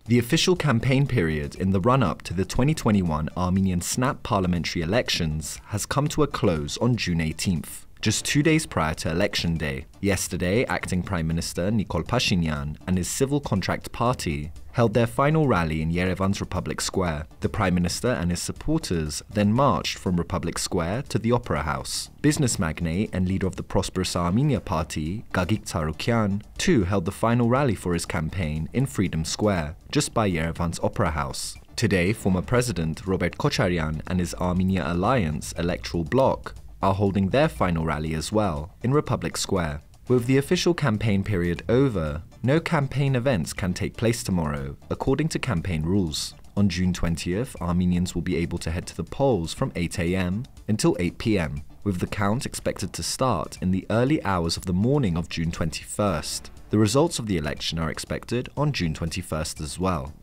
The official campaign period in the run-up to the 2021 Armenian snap parliamentary elections has come to a close on June 18th, just 2 days prior to Election Day. Yesterday, acting Prime Minister Nikol Pashinyan and his civil contract party held their final rally in Yerevan's Republic Square. The Prime Minister and his supporters then marched from Republic Square to the Opera House. Business magnate and leader of the Prosperous Armenia Party, Gagik Tsarukyan, too held the final rally for his campaign in Freedom Square, just by Yerevan's Opera House. Today, former President Robert Kocharyan and his Armenia Alliance electoral bloc are holding their final rally as well, in Republic Square. With the official campaign period over, no campaign events can take place tomorrow, according to campaign rules. On June 20th, Armenians will be able to head to the polls from 8 AM until 8 PM, with the count expected to start in the early hours of the morning of June 21st. The results of the election are expected on June 21st as well.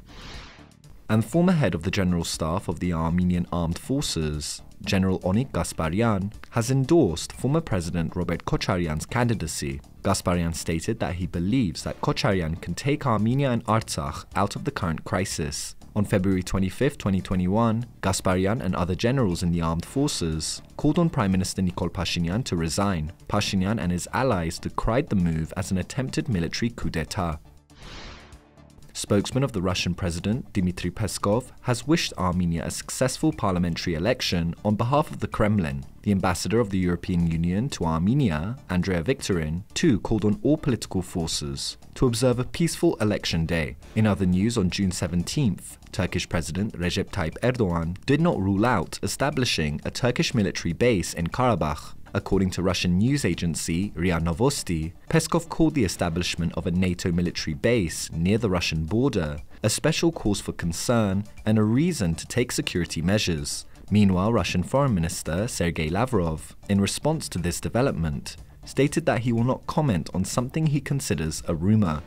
And former head of the General Staff of the Armenian Armed Forces, General Onik Gasparyan, has endorsed former President Robert Kocharyan's candidacy. Gasparyan stated that he believes that Kocharyan can take Armenia and Artsakh out of the current crisis. On February 25, 2021, Gasparyan and other generals in the armed forces called on Prime Minister Nikol Pashinyan to resign. Pashinyan and his allies decried the move as an attempted military coup d'etat. Spokesman of the Russian President, Dmitry Peskov, has wished Armenia a successful parliamentary election on behalf of the Kremlin. The ambassador of the European Union to Armenia, Andrea Victorin, too called on all political forces to observe a peaceful election day. In other news, on June 17th, Turkish President Recep Tayyip Erdogan did not rule out establishing a Turkish military base in Karabakh. According to Russian news agency RIA Novosti, Peskov called the establishment of a NATO military base near the Russian border a special cause for concern and a reason to take security measures. Meanwhile, Russian Foreign Minister Sergei Lavrov, in response to this development, stated that he will not comment on something he considers a rumor.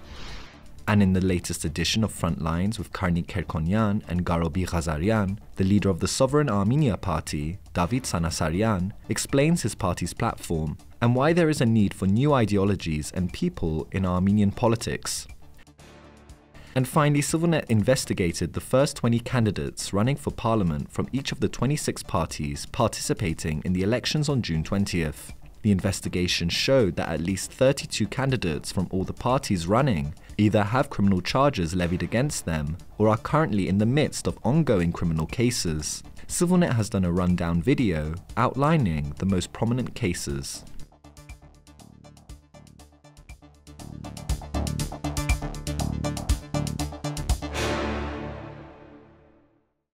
And in the latest edition of Frontlines with Karnik Kerkonyan and Garobi Ghazaryan, the leader of the Sovereign Armenia Party, David Sanasaryan, explains his party's platform and why there is a need for new ideologies and people in Armenian politics. And finally, CivilNet investigated the first 20 candidates running for parliament from each of the 26 parties participating in the elections on June 20th. The investigation showed that at least 32 candidates from all the parties running either have criminal charges levied against them or are currently in the midst of ongoing criminal cases. CivilNet has done a rundown video outlining the most prominent cases.